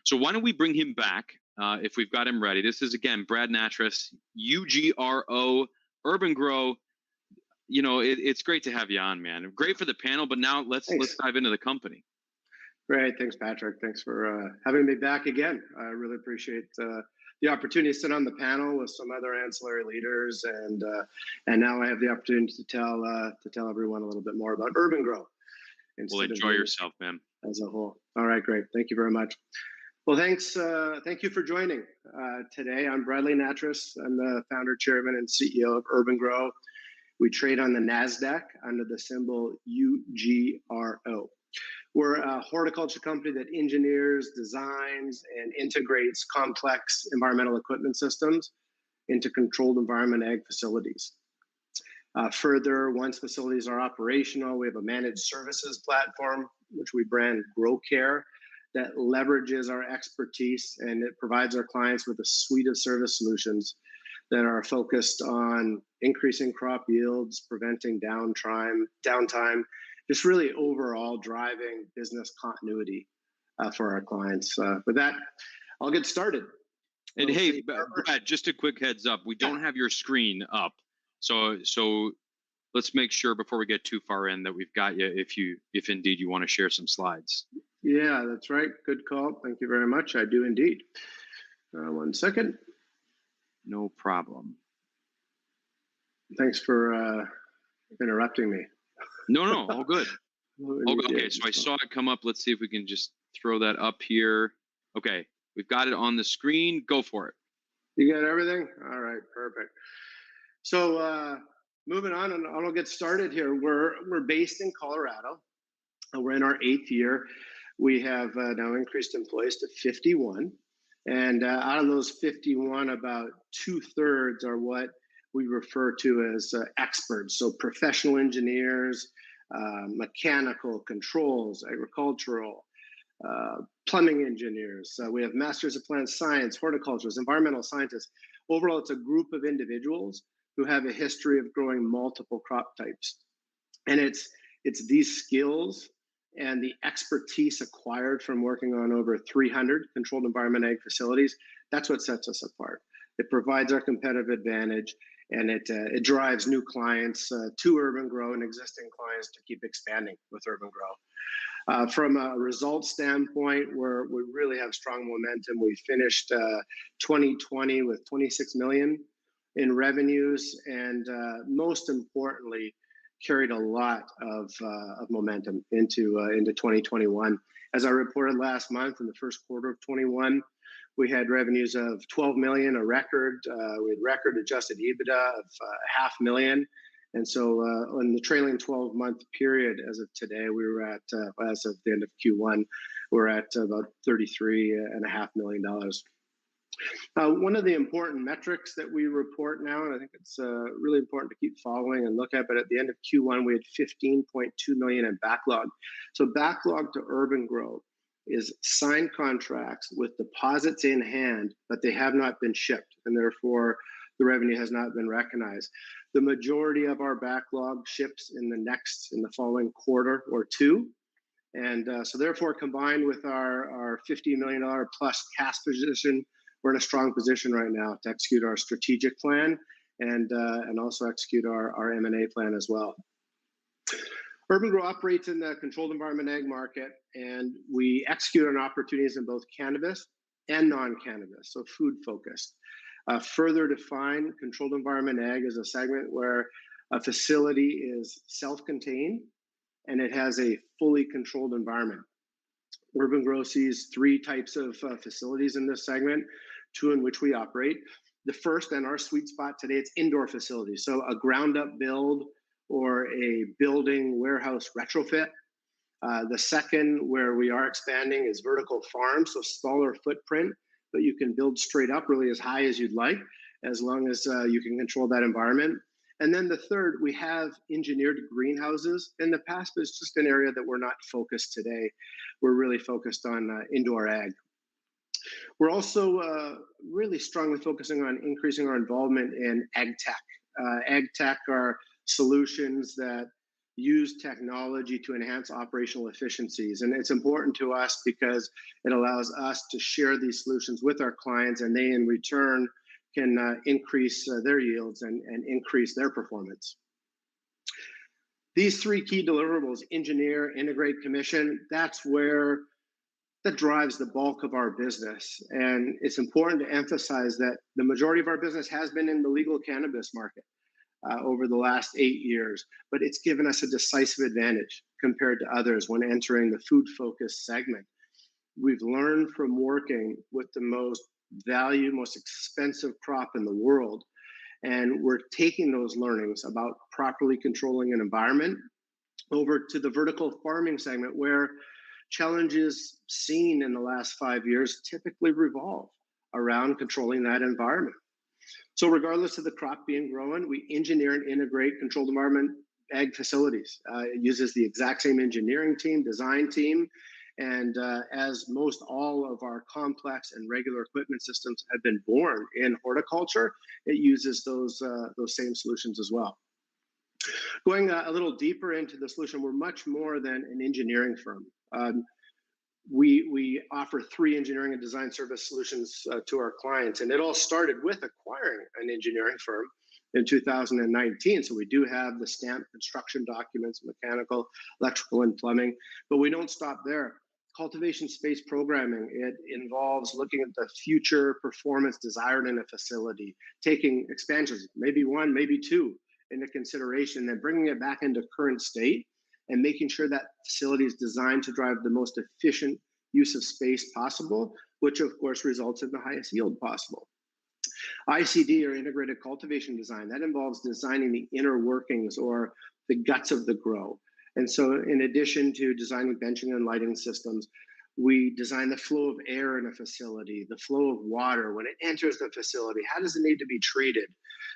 So why don't we bring him back if we've got him ready? This is, again, Brad Natras, UGRO, Urban-gro. You know, it's great to have you on, man. Great for the panel, but now let's dive into the company. Great. Thanks, Patrick. Thanks for having me back again. I really appreciate the opportunity to sit on the panel with some other ancillary leaders, and now I have the opportunity to tell everyone a little bit more about Urban-gro. Well, enjoy yourself, man. As a whole. All right, great. Thank you very much. Well, thanks. Thank you for joining today. I'm Bradley Natras. I'm the founder, chairman, and CEO of Urban-gro. We trade on the NASDAQ under the symbol UGRO. We're a horticulture company that engineers, designs, and integrates complex environmental equipment systems into controlled environment ag facilities. Further, once facilities are operational, we have a managed services platform, which we brand GrowCare, that leverages our expertise, and it provides our clients with a suite of service solutions that are focused on increasing crop yields, preventing downtime, just really overall driving business continuity for our clients. With that, I'll get started. And hey, Brad, just a quick heads up. We don't have your screen up. So let's make sure before we get too far in that we've got you if indeed you want to share some slides. Yeah, that's right. Good call. Thank you very much. I do indeed. 1 second. No problem. Thanks for interrupting me. No, all good. Okay, so I saw it come up. Let's see if we can just throw that up here. Okay, we've got it on the screen. Go for it. You got everything? All right, perfect. So moving on, and I'll get started here. We're based in Colorado. We're in our 8th year. We have now increased employees to 51. And out of those 51, about 2/3 are what we refer to as experts. So professional engineers, mechanical, controls, agricultural, plumbing engineers. We have masters of plant science, horticulturists, environmental scientists. Overall, it's a group of individuals who have a history of growing multiple crop types. And it's these skills and the expertise acquired from working on over 300 controlled environment ag facilities, that's what sets us apart. It provides our competitive advantage, and it drives new clients to Urban-gro and existing clients to keep expanding with Urban-gro. From a results standpoint, we really have strong momentum. We finished 2020 with 26 million in revenues, and most importantly, carried a lot of momentum into 2021. As I reported last month, in the first quarter of 21, we had revenues of 12 million, a record. We had record adjusted EBITDA of $500,000. And so on the trailing 12-month period, as of today, we were at, as of the end of Q1, we're at about $33.5 million. One of the important metrics that we report now, and I think it's really important to keep following and look at, but at the end of Q1, we had 15.2 million in backlog. So backlog to Urban-gro is signed contracts with deposits in hand, but they have not been shipped, and therefore the revenue has not been recognized. The majority of our backlog ships in the following quarter or two. And so therefore, combined with our $50 million plus cash position, we're in a strong position right now to execute our strategic plan and also execute our M&A plan as well. Urban-gro operates in the controlled environment ag market, and we execute on opportunities in both cannabis and non-cannabis, so food focused. Further define controlled environment ag as a segment where a facility is self-contained and it has a fully controlled environment. Urban-gro sees 3 types of facilities in this segment, 2 in which we operate. The first, and our sweet spot today, it's indoor facilities. So a ground up build or a building warehouse retrofit. The second, where we are expanding, is vertical farms, so smaller footprint, but you can build straight up really as high as you'd like, as long as you can control that environment. And then the third, we have engineered greenhouses in the past, but it's just an area that we're not focused today. We're really focused on indoor ag. We're also really strongly focusing on increasing our involvement in ag tech. Ag tech are solutions that use technology to enhance operational efficiencies. And it's important to us because it allows us to share these solutions with our clients, and they in return can increase their yields and increase their performance. These three key deliverables, engineer, integrate, commission, that drives the bulk of our business. And it's important to emphasize that the majority of our business has been in the legal cannabis market over the last 8 years, but it's given us a decisive advantage compared to others when entering the food-focused segment. We've learned from working with the most expensive crop in the world, and we're taking those learnings about properly controlling an environment over to the vertical farming segment, where challenges seen in the last 5 years typically revolve around controlling that environment. So regardless of the crop being grown, we engineer and integrate controlled environment ag facilities. It uses the exact same engineering team, design team, and as most all of our complex and regular equipment systems have been born in horticulture, it uses those same solutions as well. Going a little deeper into the solution, we're much more than an engineering firm. We offer 3 engineering and design service solutions to our clients, and it all started with acquiring an engineering firm in 2019. So we do have the stamped construction documents, mechanical, electrical, and plumbing, but we don't stop there. Cultivation space programming, it involves looking at the future performance desired in a facility, taking expansions, maybe 1, maybe 2, into consideration, then bringing it back into current state and making sure that facility is designed to drive the most efficient use of space possible, which of course results in the highest yield possible. ICD, or integrated cultivation design, that involves designing the inner workings or the guts of the grow. And so in addition to designing benching and lighting systems, we design the flow of air in a facility, the flow of water when it enters the facility. How does it need to be treated?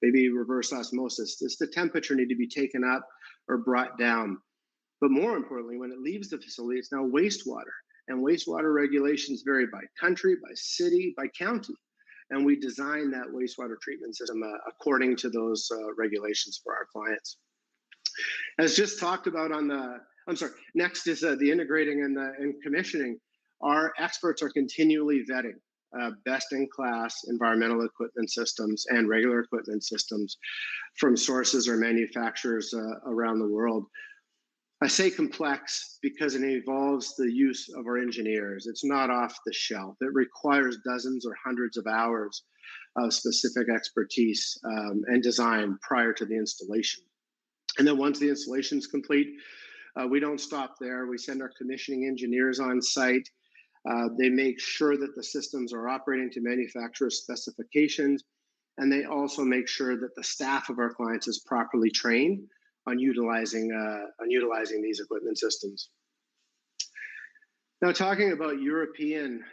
Maybe reverse osmosis. Does the temperature need to be taken up or brought down? But more importantly, when it leaves the facility, it's now wastewater. And wastewater regulations vary by country, by city, by county. And we design that wastewater treatment system according to those regulations for our clients. As just talked about next is the integrating and commissioning. Our experts are continually vetting best-in-class environmental equipment systems and regular equipment systems from sources or manufacturers around the world. I say complex because it involves the use of our engineers. It's not off the shelf. It requires dozens or hundreds of hours of specific expertise and design prior to the installation. And then once the installation is complete, we don't stop there. We send our commissioning engineers on site. They make sure that the systems are operating to manufacturer specifications, and they also make sure that the staff of our clients is properly trained on utilizing these equipment systems. Now, talking about European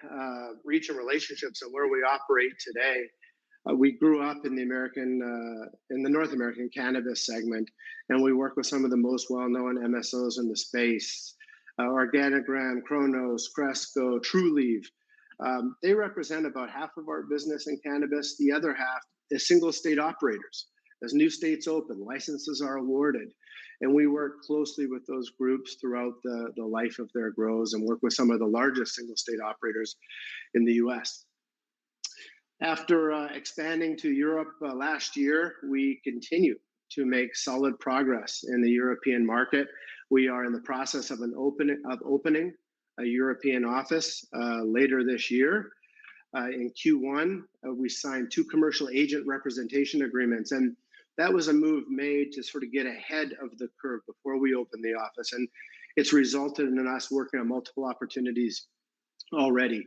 reach and relationships and where we operate today, we grew up in the North American cannabis segment, and we work with some of the most well-known MSOs in the space: Organogram, Kronos, Cresco, TrueLeaf. They represent about half of our business in cannabis. The other half is single state operators. As new states open, licenses are awarded, and we work closely with those groups throughout the life of their grows and work with some of the largest single state operators in the US. After expanding to Europe last year, we continue to make solid progress in the European market. We are in the process of opening a European office later this year. In Q1, we signed 2 commercial agent representation agreements, and that was a move made to sort of get ahead of the curve before we opened the office, and it's resulted in us working on multiple opportunities already.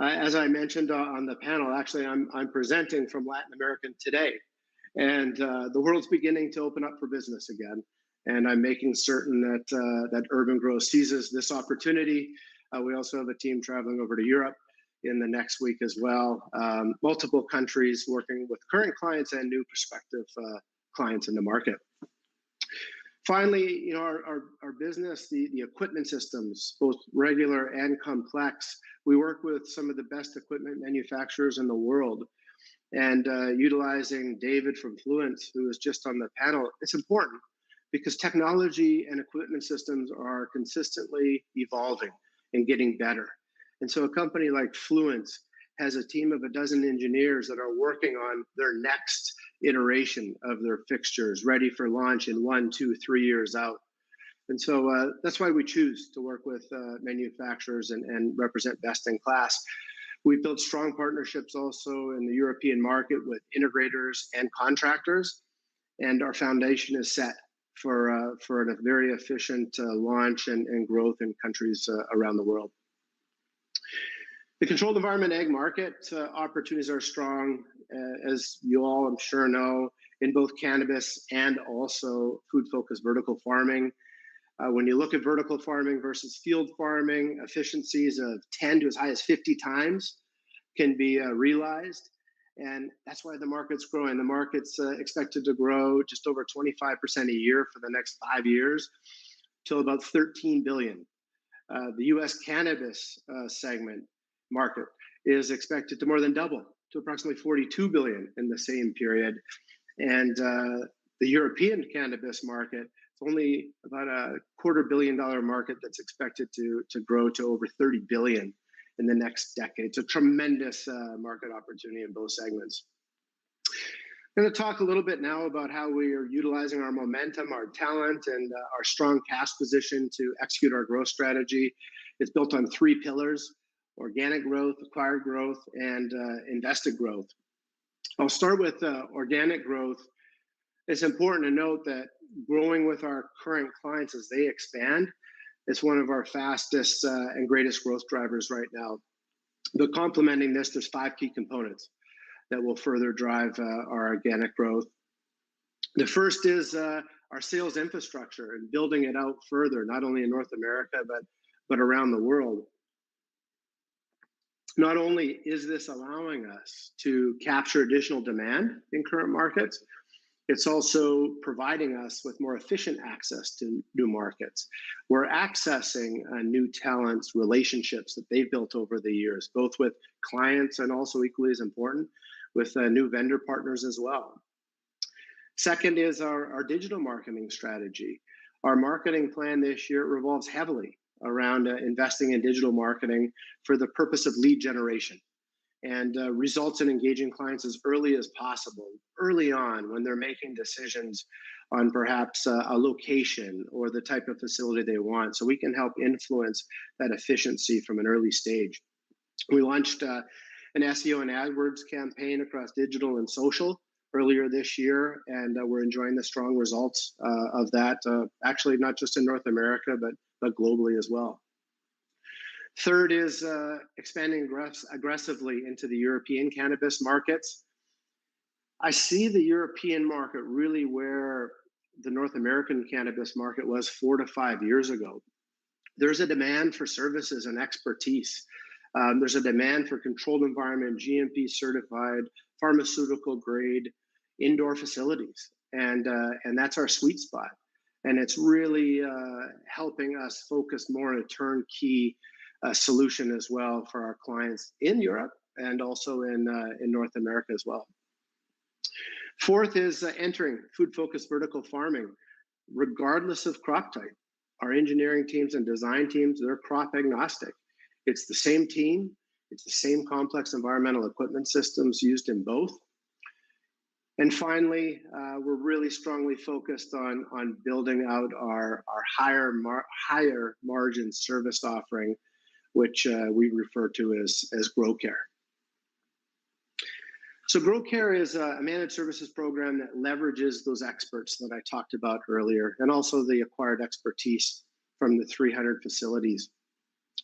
As I mentioned on the panel, actually, I'm presenting from Latin America today, and the world's beginning to open up for business again, and I'm making certain that Urban-gro seizes this opportunity. We also have a team traveling over to Europe in the next week as well. Multiple countries working with current clients and new prospective clients in the market. Finally, our business, the equipment systems, both regular and complex, we work with some of the best equipment manufacturers in the world. And utilizing David from Fluence, who was just on the panel, it's important because technology and equipment systems are consistently evolving and getting better. And so a company like Fluence has a team of a dozen engineers that are working on their next iteration of their fixtures, ready for launch in 1, 2, 3 years out. And so that's why we choose to work with manufacturers and represent best in class. We've built strong partnerships also in the European market with integrators and contractors, and our foundation is set for a very efficient launch and growth in countries around the world. The controlled environment ag market opportunities are strong, as you all I'm sure know, in both cannabis and also food-focused vertical farming. When you look at vertical farming versus field farming, efficiencies of 10 to as high as 50 times can be realized. And that's why the market's growing. The market's expected to grow just over 25% a year for the next 5 years, till about 13 billion. The US cannabis segment market is expected to more than double to approximately 42 billion in the same period. And the European cannabis market, it's only about a $250 million market that's expected to grow to over 30 billion in the next decade. It's a tremendous market opportunity in both segments. I'm going to talk a little bit now about how we are utilizing our momentum, our talent, and our strong cash position to execute our growth strategy. It's built on 3 pillars: organic growth, acquired growth, and invested growth. I'll start with organic growth. It's important to note that growing with our current clients as they expand is one of our fastest and greatest growth drivers right now. But complementing this, there's 5 key components that will further drive our organic growth. The first is our sales infrastructure and building it out further, not only in North America, but around the world. Not only is this allowing us to capture additional demand in current markets, it's also providing us with more efficient access to new markets. We're accessing new talents, relationships that they've built over the years, both with clients and also equally as important, with new vendor partners as well. Second is our digital marketing strategy. Our marketing plan this year revolves heavily around investing in digital marketing for the purpose of lead generation, and results in engaging clients as early as possible, early on when they're making decisions on perhaps a location or the type of facility they want, so we can help influence that efficiency from an early stage. We launched an SEO and AdWords campaign across digital and social earlier this year, and we're enjoying the strong results of that, actually not just in North America, but globally as well. Third is expanding aggressively into the European cannabis markets. I see the European market really where the North American cannabis market was 4 to 5 years ago. There's a demand for services and expertise. There's a demand for controlled environment, GMP certified, pharmaceutical grade, indoor facilities. And that's our sweet spot. And it's really helping us focus more on a turnkey solution as well for our clients in Europe and also in North America as well. Fourth is entering food-focused vertical farming, regardless of crop type. Our engineering teams and design teams, they're crop agnostic. It's the same team, it's the same complex environmental equipment systems used in both. And finally, we're really strongly focused on building out our higher margin service offering, which we refer to as Grow Care. So Grow Care is a managed services program that leverages those experts that I talked about earlier, and also the acquired expertise from the 300 facilities.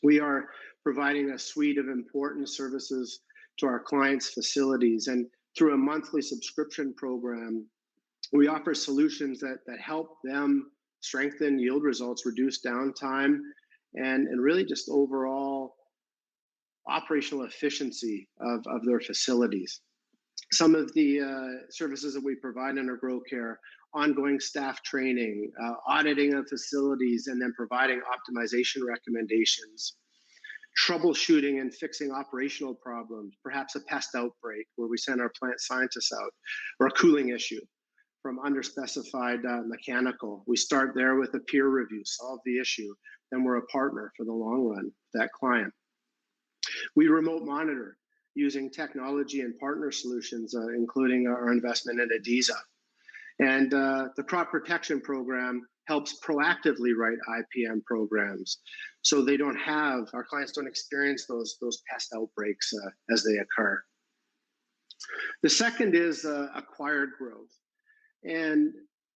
We are providing a suite of important services to our clients' facilities, and through a monthly subscription program, we offer solutions that help them strengthen yield results, reduce downtime, and really just overall operational efficiency of their facilities. Some of the services that we provide in our Grow Care: ongoing staff training, auditing of facilities, and then providing optimization recommendations, troubleshooting and fixing operational problems, perhaps a pest outbreak where we send our plant scientists out, or a cooling issue from underspecified mechanical. We start there with a peer review, solve the issue, then we're a partner for the long run with that client. We remote monitor using technology and partner solutions, including our investment in Adiza. And the crop protection program helps proactively write IPM programs, so they don't have, our clients don't experience those pest outbreaks as they occur. The second is acquired growth. And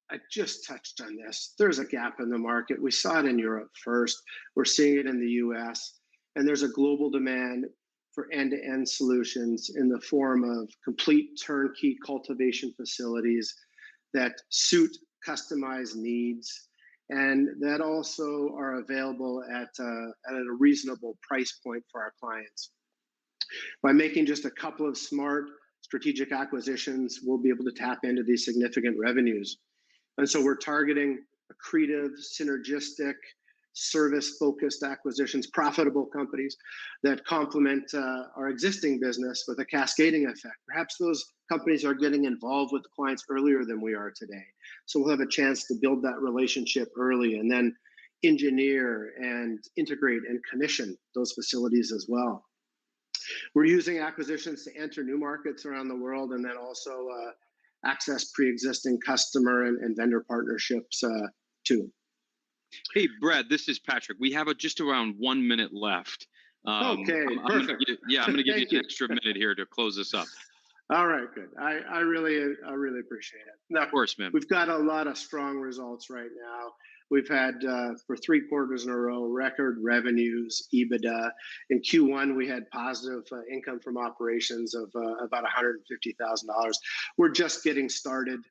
I just touched on this. There's a gap in the market. We saw it in Europe first. We're seeing it in the US. And there's a global demand for end-to-end solutions in the form of complete turnkey cultivation facilities that suit customized needs and that also are available at a reasonable price point for our clients. By making just a couple of smart strategic acquisitions, we'll be able to tap into these significant revenues. And so we're targeting accretive, synergistic, service-focused acquisitions, profitable companies that complement our existing business with a cascading effect. Perhaps those companies are getting involved with clients earlier than we are today. So we'll have a chance to build that relationship early and then engineer and integrate and commission those facilities as well. We're using acquisitions to enter new markets around the world and then also access pre-existing customer and vendor partnerships too. Hey, Brad, this is Patrick. We have just around 1 minute left. Okay, I'm going to give you an extra minute here to close this up. All right, good. I really appreciate it. Now, of course, man. We've got a lot of strong results right now. We've had, for 3 quarters in a row, record revenues, EBITDA. In Q1, we had positive income from operations of about $150,000. We're just getting started.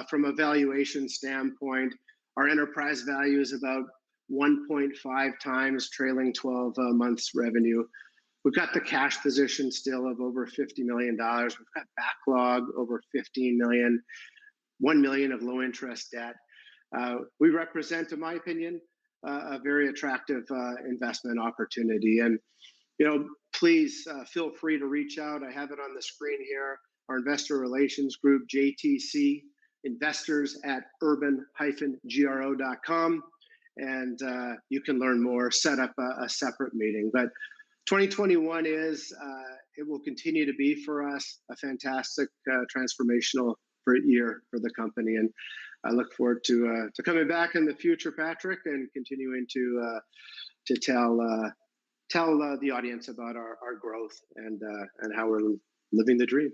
From a valuation standpoint, our enterprise value is about 1.5 times trailing 12 months revenue. We've got the cash position still of over $50 million. We've got backlog over $15 million, $1 million of low interest debt. We represent, in my opinion, a very attractive investment opportunity. And, please feel free to reach out. I have it on the screen here. Our investor relations group, JTC, investors at urban-gro.com. And you can learn more, set up a separate meeting. But 2021 it will continue to be for us a fantastic transformational year for the company. And I look forward to coming back in the future, Patrick, and continuing to tell the audience about our growth and how we're living the dream.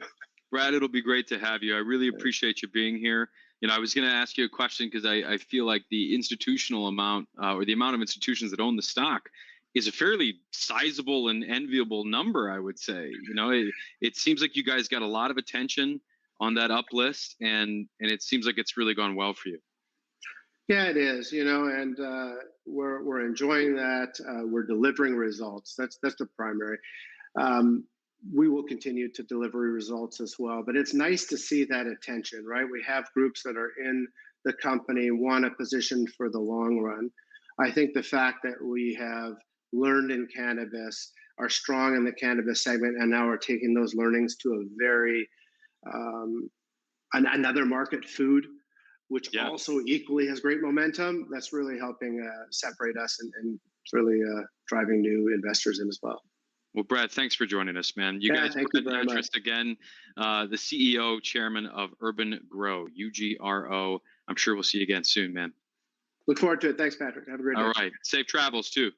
Brad, it'll be great to have you. I really appreciate you being here. I was going to ask you a question because I feel like the institutional amount or the amount of institutions that own the stock is a fairly sizable and enviable number, I would say. It seems like you guys got a lot of attention on that up list, and it seems like it's really gone well for you. Yeah, it is, and we're enjoying that. We're delivering results. That's the primary. We will continue to deliver results as well, but it's nice to see that attention, right? We have groups that are in the company, want a position for the long run. I think the fact that we have learned in cannabis, are strong in the cannabis segment, and now are taking those learnings to a very another market, food, which also equally has great momentum. That's really helping separate us and really driving new investors in as well. Well, Brad, thanks for joining us, man. You guys, thank you very much. Again, the CEO, chairman of Urban-gro, UGRO. I'm sure we'll see you again soon, man. Look forward to it. Thanks, Patrick. Have a great day. All right. Safe travels, too.